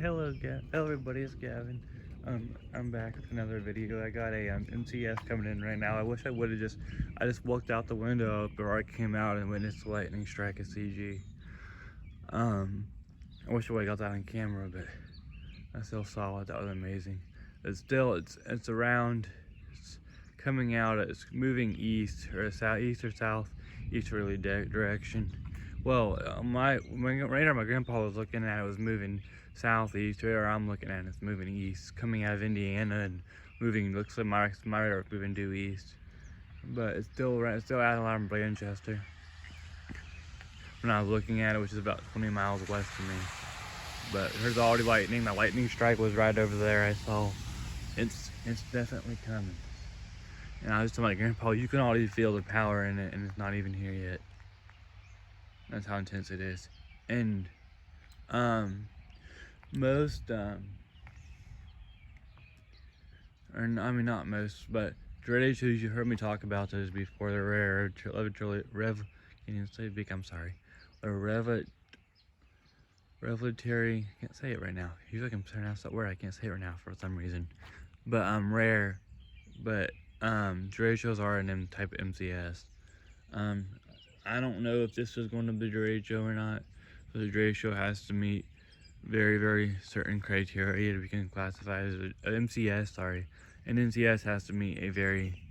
Hello, hello everybody, it's Gavin. I'm back with another video. I got a MCS coming in right now. I wish I would have I just walked out the window before I came out and witnessed the lightning strike at CG. I wish I would have got that on camera, but I still saw it. That was amazing. It's around, it's coming out, it's moving east or south, east or south, easterly direction. Well, my radar my grandpa was looking at, it was moving southeast. Radar I'm looking at, it's moving east, coming out of Indiana and moving. Looks like my radar is moving due east, but it's still out around Blanchester. When I was looking at it, which is about 20 miles west of me. But there's already lightning. The lightning strike was right over there. I saw. It's definitely coming. And I was telling my grandpa, you can already feel the power in it, and it's not even here yet. That's how intense it is. And most or I mean not most, but Derecho, you heard me talk about those before. The rare revelatory, I can't say it right now. Usually I can pronounce that word, I can't say it right now for some reason. But rare, but Derechos are an type of MCS. I don't know if this is going to be Derecho or not. So the Derecho has to meet very certain criteria to become classified as an MCS. Sorry, an MCS has to meet a very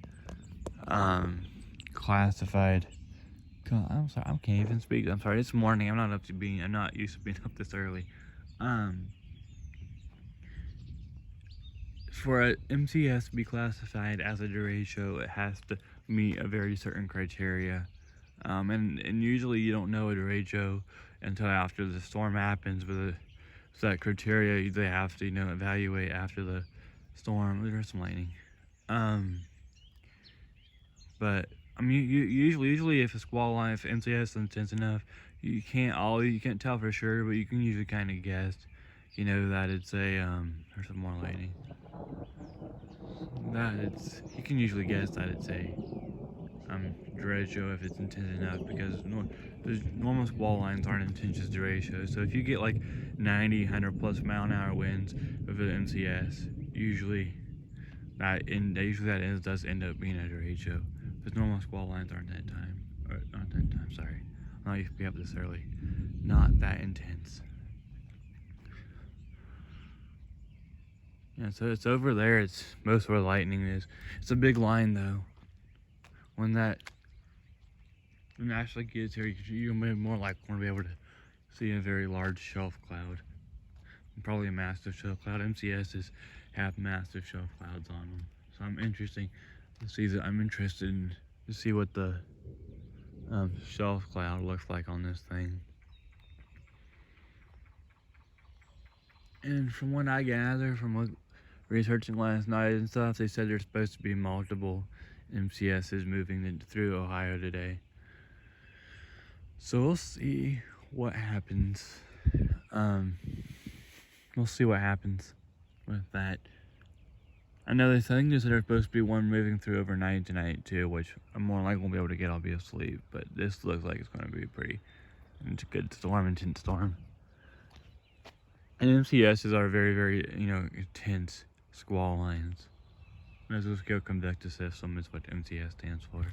classified. I'm sorry, I can't even speak. I'm sorry. It's morning. I'm not used to being up this early. For an MCS to be classified as a Derecho, it has to meet a very certain criteria. And usually you don't know a Derecho until after the storm happens, but so that criteria they have to evaluate after the storm. There's some lightning. But I mean, usually if a squall line, if MCS is intense enough, you can't tell for sure, but you can usually kind of guess, that it's a there's some more lightning. You can usually guess that it's a Derecho if it's intense enough, because normal squall lines aren't intense as Derecho. So if you get like 90, 100 plus mile an hour winds with an MCS, usually that does end up being a Derecho. Because normal squall lines aren't that time, or not that time. Sorry, I'm not used to be up this early. Not that intense. Yeah, so it's over there. It's most where the lightning is. It's a big line though. When it actually gets here, you're more likely to be able to see a very large shelf cloud. And probably a massive shelf cloud. MCSs have massive shelf clouds on them. So I'm interested to see what the shelf cloud looks like on this thing. And from what I gather, from researching last night and stuff, they said there's supposed to be multiple MCSs moving through Ohio today. So we'll see what happens. We'll see what happens with that. I know they think there's supposed to be one moving through overnight tonight too, which I'm more likely won't be able to get. I'll be asleep, but this looks like it's going to be it's a good storm, intense storm. And MCSs are very intense squall lines. Mesoscale Convective System is what MCS stands for.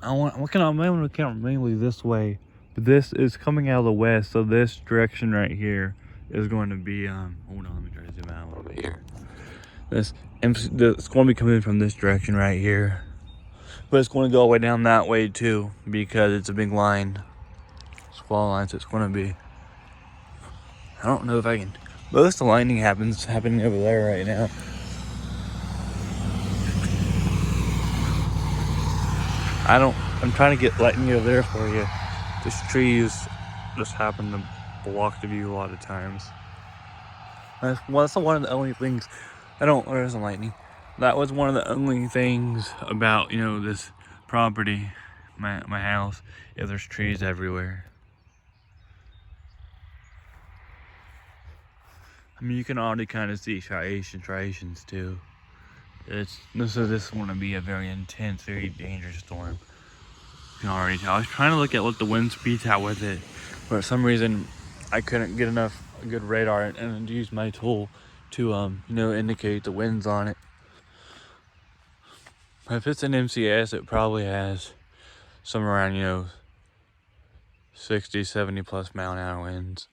I'm looking mainly this way, but this is coming out of the west, so this direction right here is going to be hold on, let me try to zoom out a little bit here. It's going to be coming from this direction right here, but it's going to go all the way down that way too, because it's a big line, squall line. So it's going to be, I don't know if I can. Most of the lightning happening over there right now. I'm trying to get lightning over there for you. These trees just happen to block the view a lot of times. That's one of the only things. There's some lightning. That was one of the only things about, this property, my house, is there's trees everywhere. I mean, you can already kind of see striations too. This is going to be a very intense, very dangerous storm. You can already tell. I was trying to look at what the wind speed's at with it, For some reason, I couldn't get enough good radar and use my tool to indicate the winds on it. If it's an MCS, it probably has somewhere around 60, 70 plus mile an hour winds.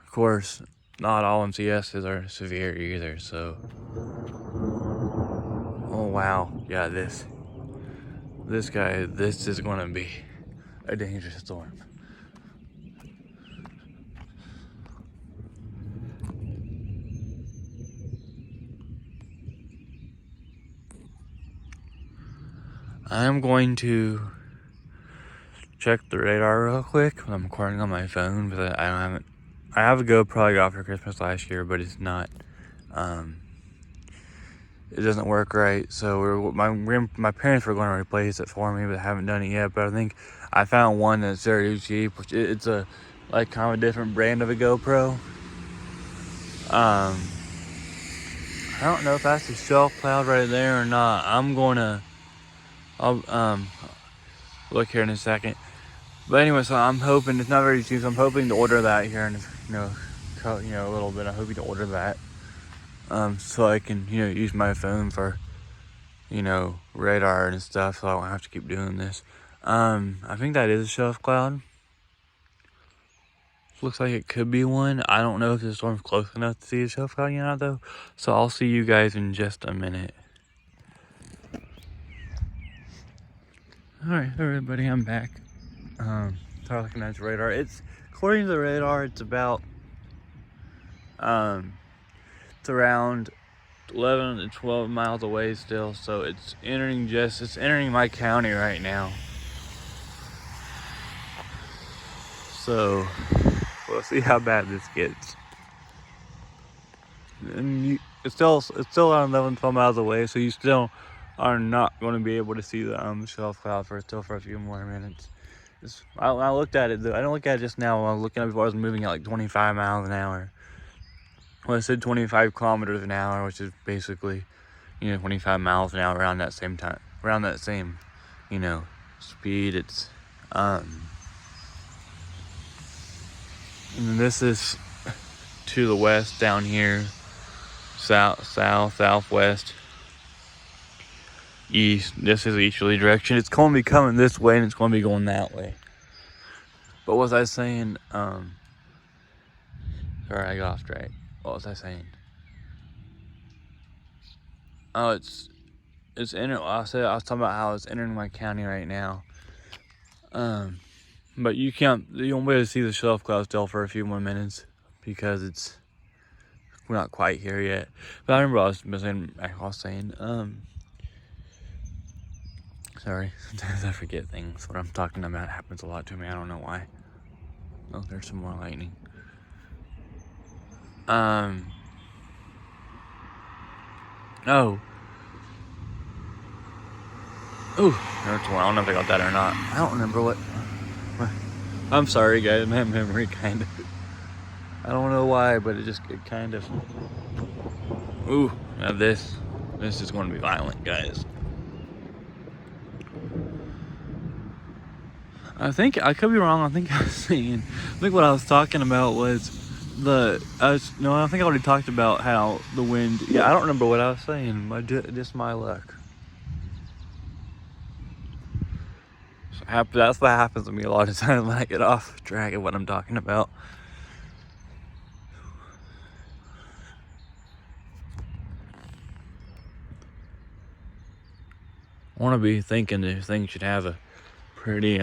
Of course, not all MCSs are severe either, so. Oh wow, yeah, this is going to be a dangerous storm. I'm going to check the radar real quick when I'm recording on my phone, but I have a GoPro I got for Christmas last year, but it's not, it doesn't work right. So my parents were going to replace it for me, but haven't done it yet. But I think I found one that's very cheap, which it's a kind of a different brand of a GoPro. I don't know if that's the shelf cloud right there or not. I'll look here in a second. But anyway, so I'm hoping it's not very cheap. So I'm hoping to order that here in a little bit. I'm hoping to order that, so I can use my phone for radar and stuff. So I don't have to keep doing this. I think that is a shelf cloud. Looks like it could be one. I don't know if the storm's close enough to see a shelf cloud yet though. So I'll see you guys in just a minute. Alright, everybody, I'm back. Start looking at the radar. It's according to the radar, it's about it's around 11 to 12 miles away still, so it's entering my county right now. So we'll see how bad this gets. And it's still around 11 to 12 miles away, so you still are not going to be able to see the shelf cloud for a few more minutes. I looked at it though. I don't look at it just now. I was looking at it before. I was moving at like 25 miles an hour. Well, I said 25 kilometers an hour, which is basically 25 miles an hour around that same speed. It's and this is to the west down here, south, southwest, east. This is the easterly direction. It's going to be coming this way and it's going to be going that way. But what was I saying? Sorry, I got off track. What was I saying? Oh, I was talking about how it's entering my county right now. But you won't be able to see the shelf cloud still for a few more minutes because we're not quite here yet. But I remember I was saying, sorry, sometimes I forget things. What I'm talking about happens a lot to me. I don't know why. Oh, there's some more lightning. Ooh, there's one. I don't know if I got that or not. I don't remember what. I'm sorry, guys. My memory kind of. I don't know why, but it kind of. Ooh, now this is going to be violent, guys. I think I could be wrong. I think what I was talking about was I think I already talked about how the wind. Yeah, I don't remember what I was saying. Just my luck. That's what happens to me a lot of times when I get off track of what I'm talking about. I want to be thinking this thing should have a pretty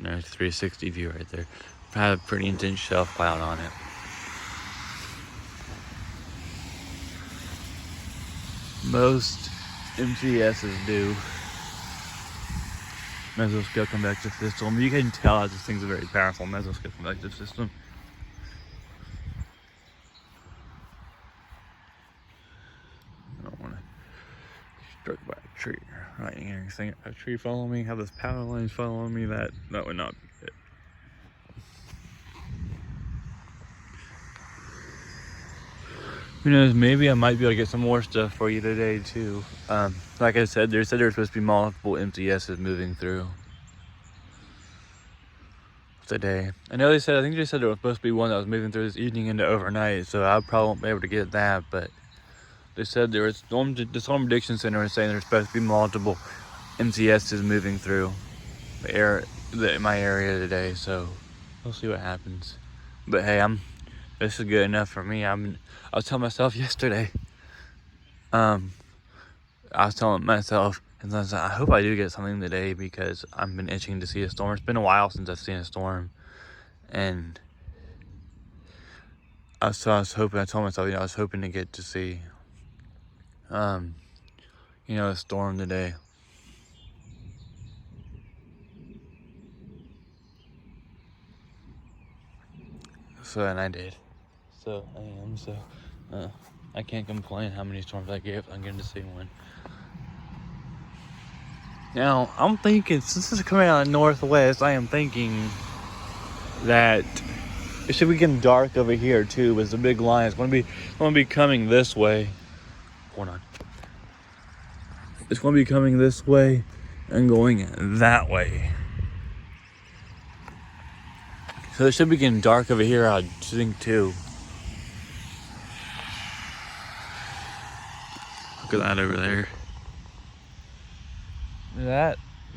360 view right there. Have a pretty intense shelf cloud on it. Most MCSs do. Mesoscale Convective System. You can tell that this thing's a very powerful Mesoscale Convective System. I don't want to get struck by a tree or lightning or anything. A tree following me, have this power lines following me, that would not be good. Who knows, maybe I might be able to get some more stuff for you today too. Like I said, there were supposed to be multiple MCSs moving through today. I think they said there was supposed to be one that was moving through this evening into overnight, so I probably won't be able to get that, but they said the Storm Prediction Center was saying there's supposed to be multiple MCSs moving through my area today, so we'll see what happens. But hey, this is good enough for me. I was telling myself yesterday, and I hope I do get something today because I've been itching to see a storm. It's been a while since I've seen a storm, and I told myself, I was hoping to get to see, a storm today. And I did. I can't complain how many storms I get if I'm getting to see one. Now, I'm thinking, since this is coming out of the northwest, I am thinking that it should be getting dark over here too, but it's a big line. It's going to be coming this way. Hold on. It's going to be coming this way and going that way. So it should be getting dark over here, I think too. Look at that over there.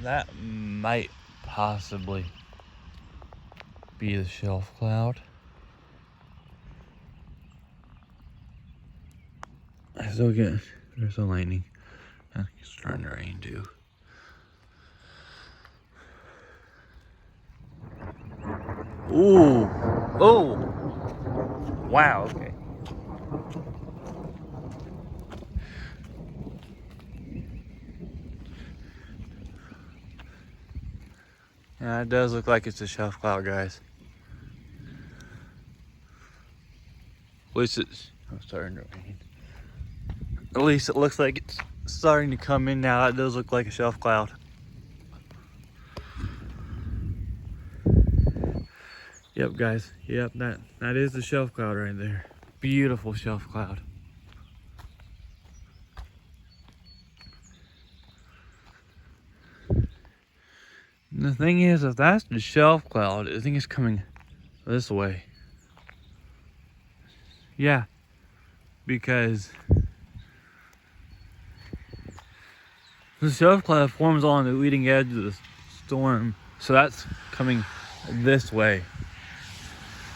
That might possibly be the shelf cloud. There's some lightning. I think it's starting to rain too. Ooh. Oh. Wow, okay. Yeah, it does look like it's a shelf cloud, guys. At least it's starting to rain. At least it looks like it's starting to come in now. It does look like a shelf cloud. Yep, guys. Yep, that is the shelf cloud right there. Beautiful shelf cloud. And the thing is, if that's the shelf cloud, I think it's coming this way. Yeah, because the shelf cloud forms on the leading edge of the storm, so that's coming this way.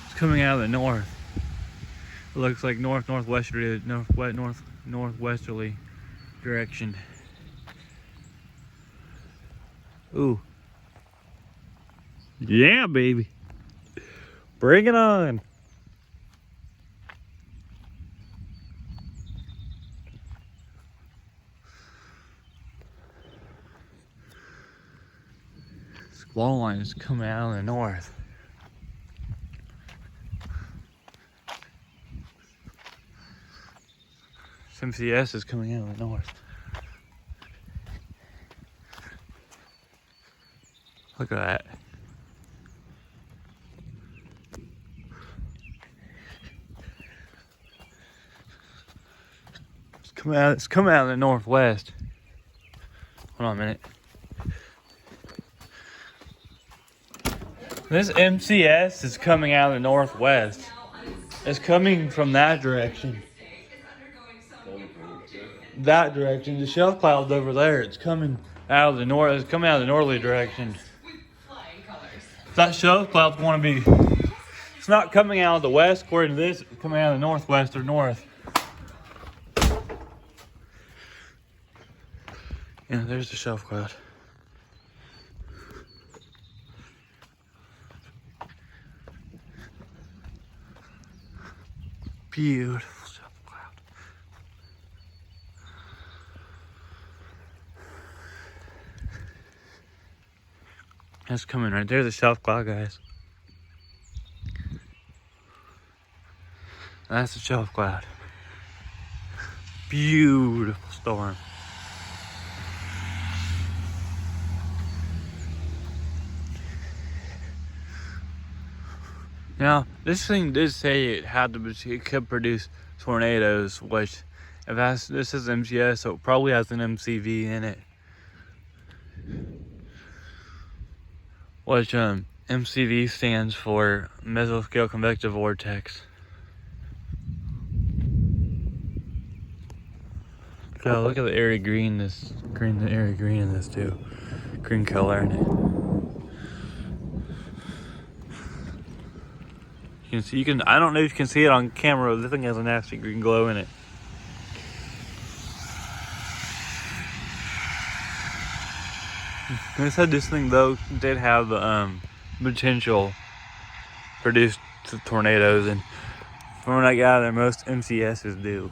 It's coming out of the north. It looks like northwesterly direction. Ooh. Yeah, baby. Bring it on. Squall line is coming out of the north. MCS is coming out of the north. Look at that. It's coming out of the northwest. Hold on a minute. This MCS is coming out of the northwest. It's coming from that direction. That direction. The shelf cloud's over there. It's coming out of the north. It's coming out of the northerly direction. That shelf cloud's going to be. It's not coming out of the west according to this. It's coming out of the northwest or north. Yeah, there's the shelf cloud. Beautiful shelf cloud. That's coming right there, the shelf cloud, guys. That's the shelf cloud. Beautiful storm. Now, this thing did say it could produce tornadoes, which this is MCS, so it probably has an MCV in it. Which MCV stands for Mesoscale Convective Vortex. So look at the area green. The area green in this too. Green color in it. You can see. I don't know if you can see it on camera. This thing has a nasty green glow in it. They said this thing though did have potential to produce tornadoes, and from what I gather, most MCSs do.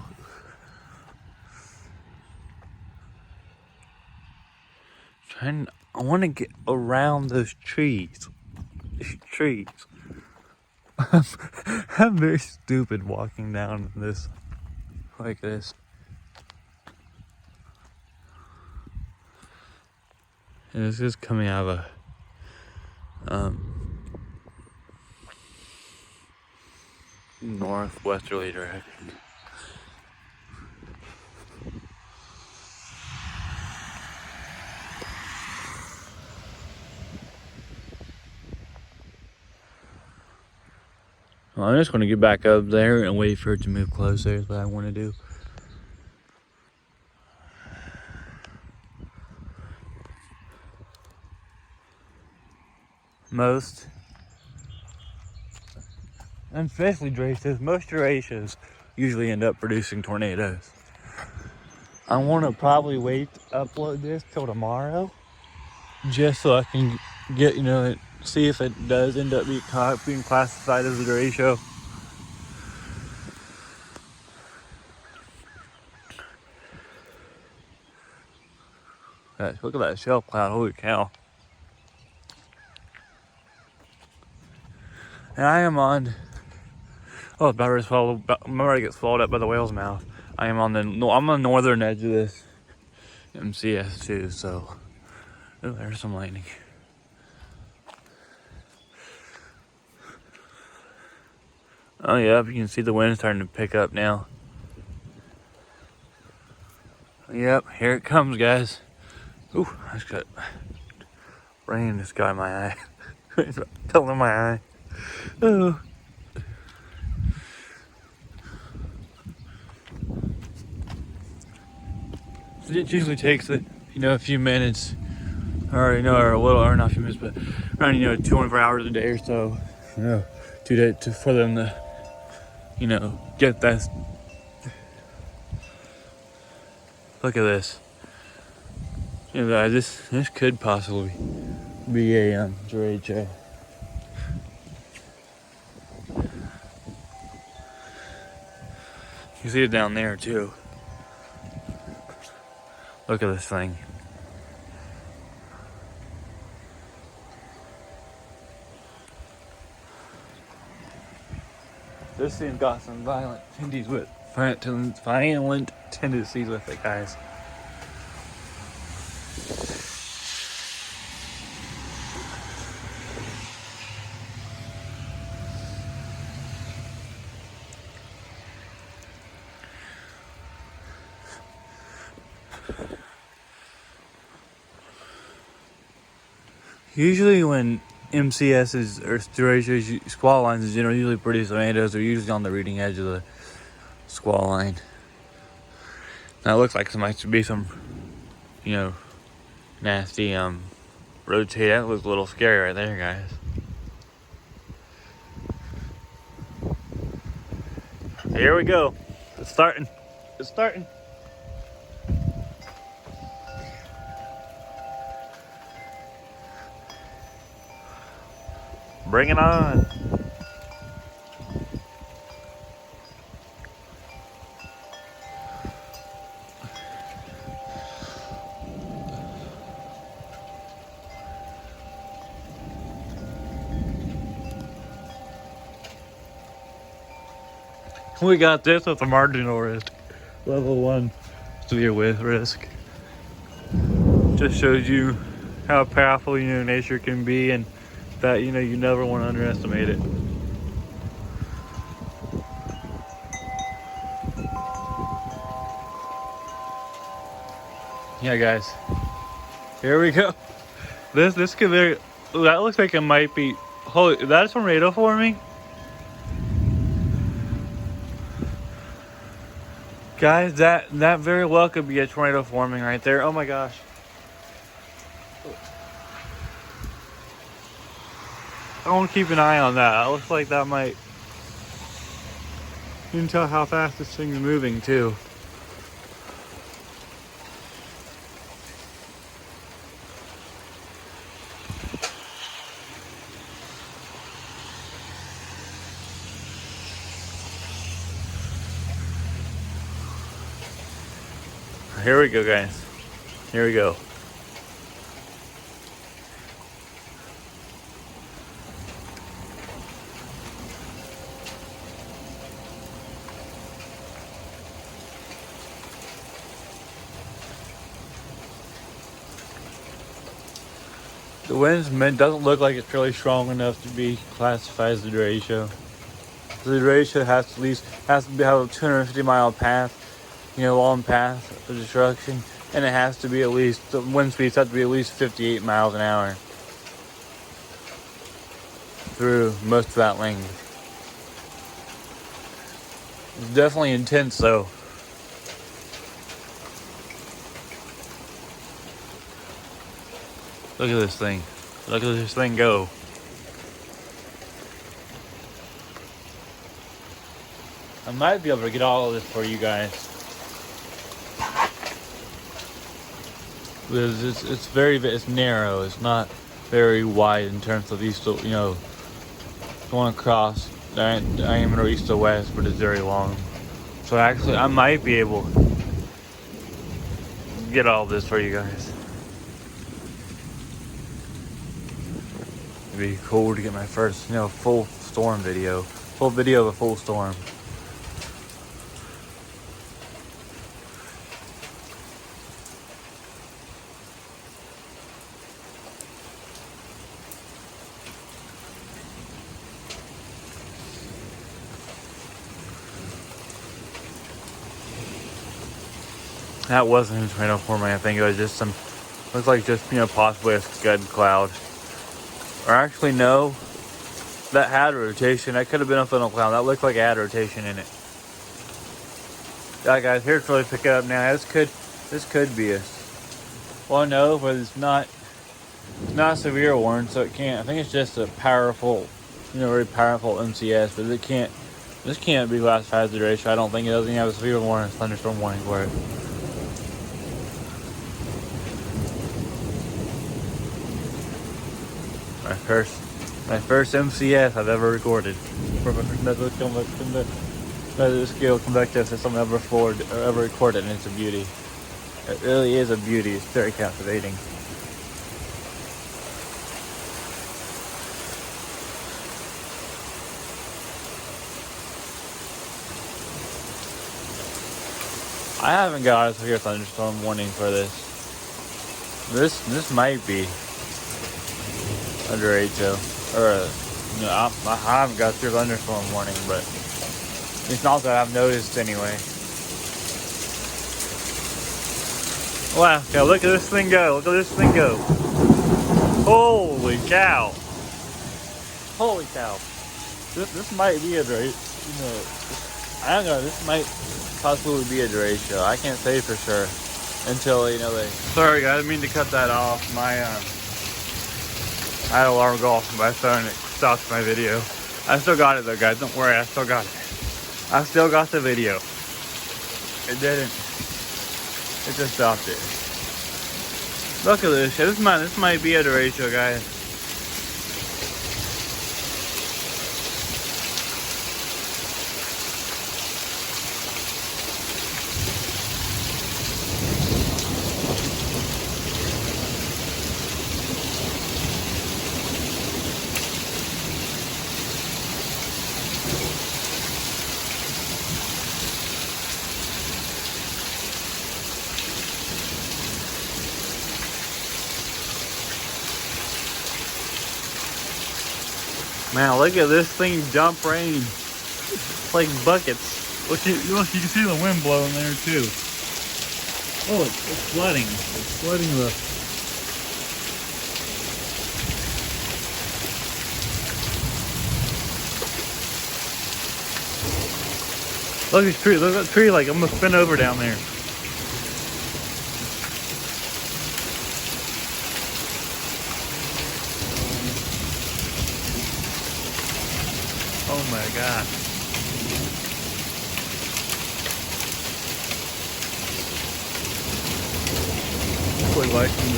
I want to get around those trees. These trees. I'm very stupid walking down this like this. And this is coming out of a northwesterly direction. Well, I'm just going to get back up there and wait for it to move closer is what I want to do. Most, and especially Derechos, most Derechos usually end up producing tornadoes. I want to probably wait to upload this till tomorrow, just so I can get, see if it does end up being classified as a Derecho. Look at that shell cloud, holy cow. And I am on, I'm about to get swallowed up by the whale's mouth. I'm on the northern edge of this MCS too, so, there's some lightning. Oh yeah, you can see the wind starting to pick up now. Yep, here it comes, guys. Ooh, I just got rain just got in my eye. Fell in my eye. Oh. It usually takes a few minutes, or not a few minutes, but around 24 hours a day or so, for them to get that. Look at this. Guys, this could possibly be a Derecho. You see it down there too. Look at this thing. This thing's got some violent tendencies with it, guys. Usually when MCSs or Derechos, squall lines in general usually produce tornadoes, they're usually on the leading edge of the squall line. Now it looks like there might be some, nasty rotate. That looks a little scary right there, guys. Here we go. It's starting. Bring it on. We got this with a marginal risk. Level 1 severe with risk. Just shows you how powerful nature can be, and that you never want to underestimate it. Yeah, guys. Here we go. This could be. That looks like it might be. Holy, that's tornado forming. Guys, that very well could be a tornado forming right there. Oh my gosh. I want to keep an eye on that. It looks like that might. You can tell how fast this thing's moving too. Here we go, guys. Here we go. The wind's doesn't look like it's really strong enough to be classified as the Derecho. The Derecho has to at least have a 250-mile path. Long path of destruction, and it has to be at least, the wind speeds have to be at least 58 miles an hour through most of that length. It's definitely intense though. Look at this thing. Look at this thing go. I might be able to get all of this for you guys. It's narrow. It's not very wide in terms of east to, going across diameter east to west, but it's very long. So actually, I might be able to get all of this for you guys. It'd be cool to get my first, full storm video. Full video of a full storm. That wasn't a tornado forming. I think it was just looks like just, possibly a scud cloud. Or actually, no, that had rotation. That could have been a funnel cloud. That looked like it had rotation in it. Yeah, guys, here's really pick it up now. This could be well, no, but it's not a severe warning, so it can't. I think it's just a powerful, very powerful MCS, but this can't be classified as the Derecho. I don't think it doesn't have a severe warning, thunderstorm warning for it. My first MCS I've ever recorded for a Mesoscale Convective System ever recorded, and it's a beauty. It really is a beauty. It's very captivating. I haven't got a severe thunderstorm warning for this. This might be a Derecho, or I haven't got your thunderstorm warning, but it's not that I've noticed anyway. Wow, yeah, look at this thing go, Holy cow. Holy cow. This might be a Derecho, I don't know, this might possibly be a Derecho. I can't say for sure until, they... Sorry guys, I didn't mean to cut that off. I had an alarm go off on my phone and it stopped my video. I still got it though, guys. Don't worry, I still got it. I still got the video. It didn't. It just stopped it. Look at this shit. This might be a Derecho, guys. Man, look at this thing dump rain. It's like buckets. Look, you can see the wind blowing there too. Oh, it's flooding. It's flooding the. Look at this tree. Look at that tree. Like I'm gonna spin over down there. Oh my God. Quite like some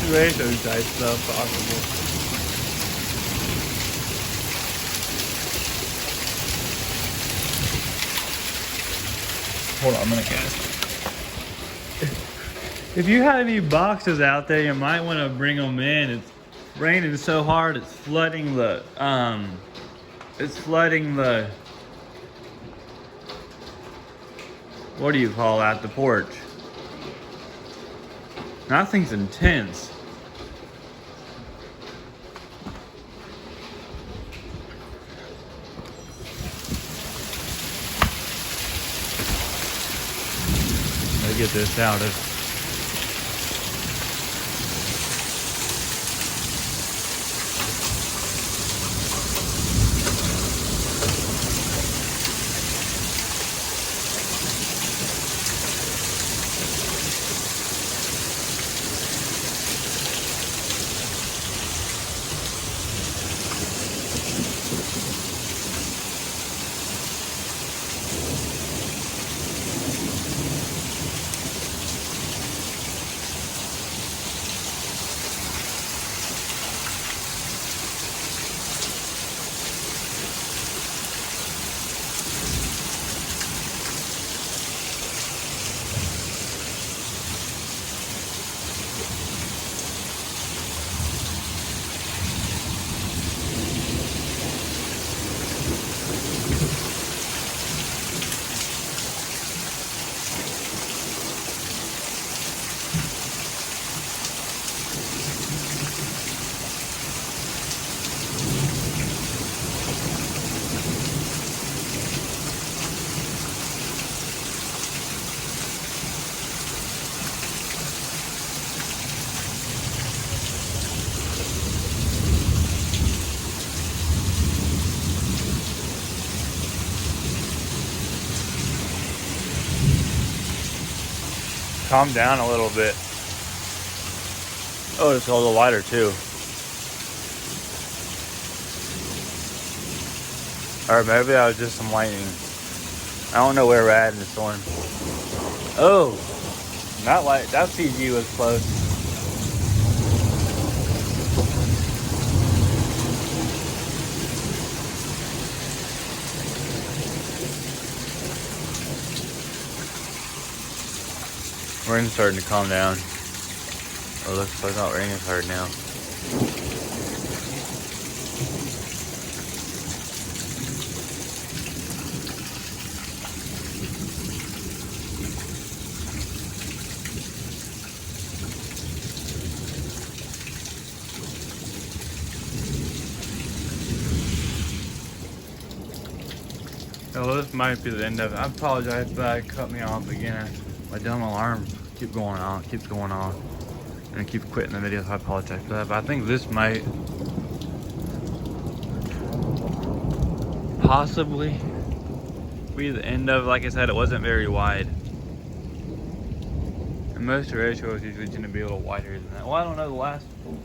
Derecho type stuff possible. Hold on, I'm gonna cast. If you have any boxes out there, you might want to bring them in. It's raining so hard, it's flooding the what do you call that? The porch. That thing's intense. Let me get this out of. Calm down a little bit. Oh, it's a little lighter too. Or maybe that was just some lightning. I don't know where we're at in the storm. Oh, that CG was close. Rain's starting to calm down. Oh, looks like not raining hard now. Oh, this might be the end of it. I apologize if that cut me off again. My dumb alarm keeps going on. And I keep quitting the video, so I apologize for that. But I think this might possibly be the end of it. Like I said, it wasn't very wide. And most Derecho is usually going to be a little wider than that. Well, I don't know.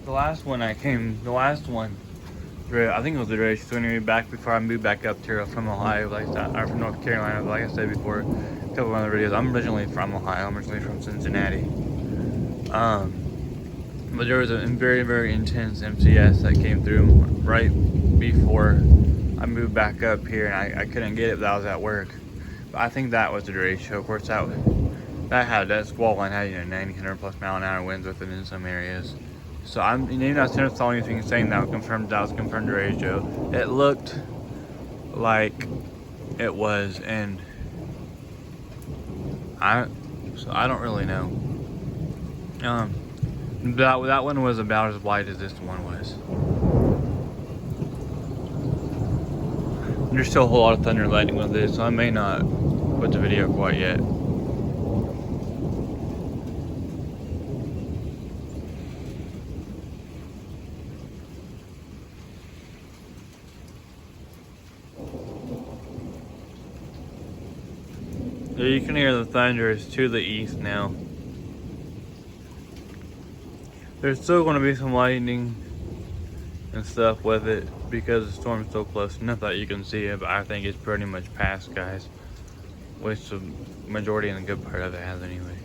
The last one, I think it was the Derecho. So anyway, back before I moved back up here from Ohio, like that, or from North Carolina, like I said before, a couple of other videos. I'm originally from Ohio. I'm originally from Cincinnati. But there was a very, very intense MCS that came through right before I moved back up here, and I couldn't get it, but I was at work. But I think that was the Derecho. Of course, that squall line had 90, 100 plus mile an hour winds with it in some areas. So you're not saw anything saying that was confirmed Derecho. It looked like it was, and I don't really know. That one was about as wide as this one was. There's still a whole lot of thunder and lightning with this, so I may not put the video quite yet. you can hear the thunder is to the east now. There's still going to be some lightning and stuff with it because the storm's so close enough that you can see it, but I think it's pretty much past, guys. Which the majority and the good part of it has anyway.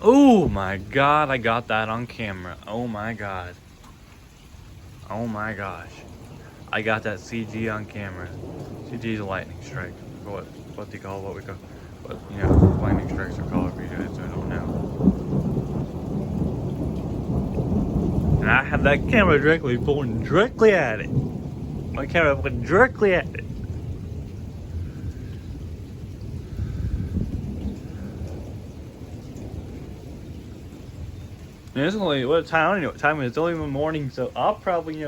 Oh my god, I got that on camera. Oh my god. Oh my gosh. I got that CG on camera. CG is a lightning strike. What do you call what we call what lightning strikes are called for you guys who don't know. And I have that camera directly pointing directly at it. My camera pointing directly at it. And it's only what time? I don't know what time it is. It's only in the morning, so I'll probably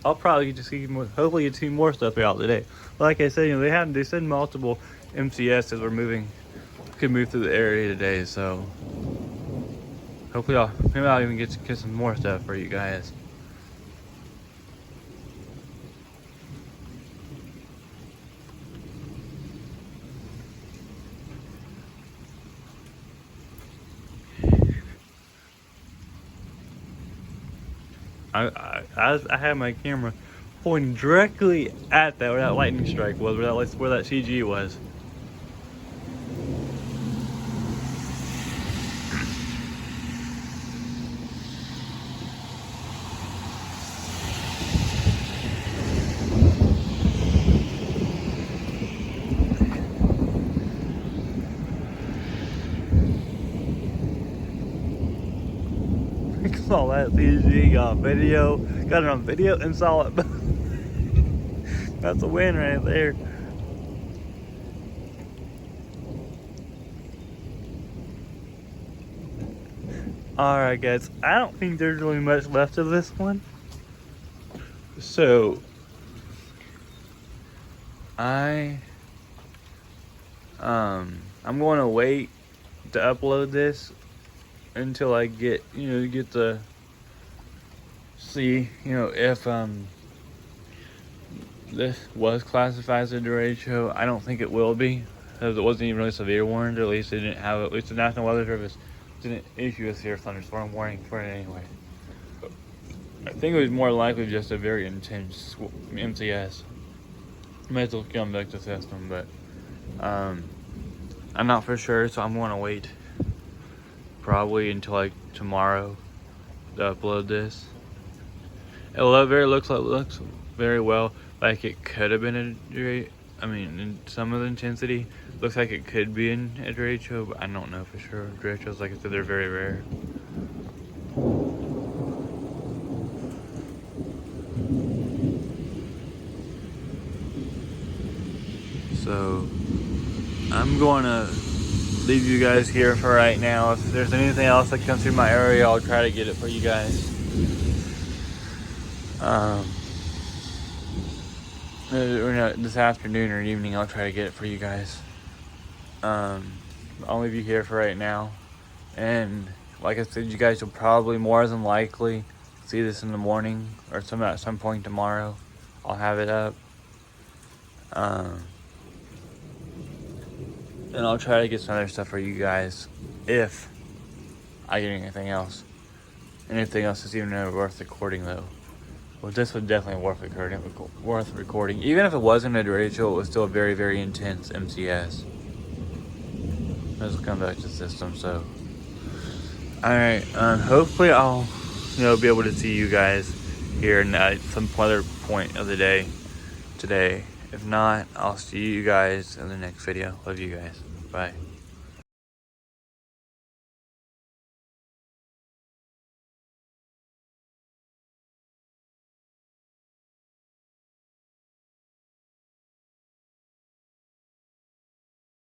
I'll probably get to see more. Hopefully, get to see more stuff throughout the day. Like I said, they said multiple MCSs could move through the area today. So hopefully, maybe I'll even get to get some more stuff for you guys. I had my camera pointing directly at where that lightning strike was, where that CG was. Saw that CG, got it on video and saw it. That's a win right there. Alright guys, I don't think there's really much left of this one. So I'm going to wait to upload this until I get to see if this was classified as a derecho. I don't think it will be, because it wasn't even really severe warned, or at least the National Weather Service didn't issue a severe thunderstorm warning for it anyway. I think it was more likely just a very intense MCS, Mesoscale Convective System, but I'm not for sure, so I'm going to wait probably until like tomorrow to upload this. It looks very well like it could have been a derecho. I mean, in some of the intensity, looks like it could be in a derecho, but I don't know for sure. Derechos, like I said, they're very rare. So I'm going to leave you guys here for right now. If there's anything else that comes through my area, I'll try to get it for you guys. This afternoon or evening, I'll try to get it for you guys. I'll leave you here for right now. And like I said, you guys will probably more than likely see this in the morning or at some point tomorrow. I'll have it up. And I'll try to get some other stuff for you guys if I get anything else. Anything else is even worth recording though. Well, this was definitely worth recording. Even if it wasn't a derecho, it was still a very, very intense MCS. Mesoscale Convective System. So, all right. Hopefully, I'll be able to see you guys here at some other point of the day today. If not, I'll see you guys in the next video. Love you guys. Bye.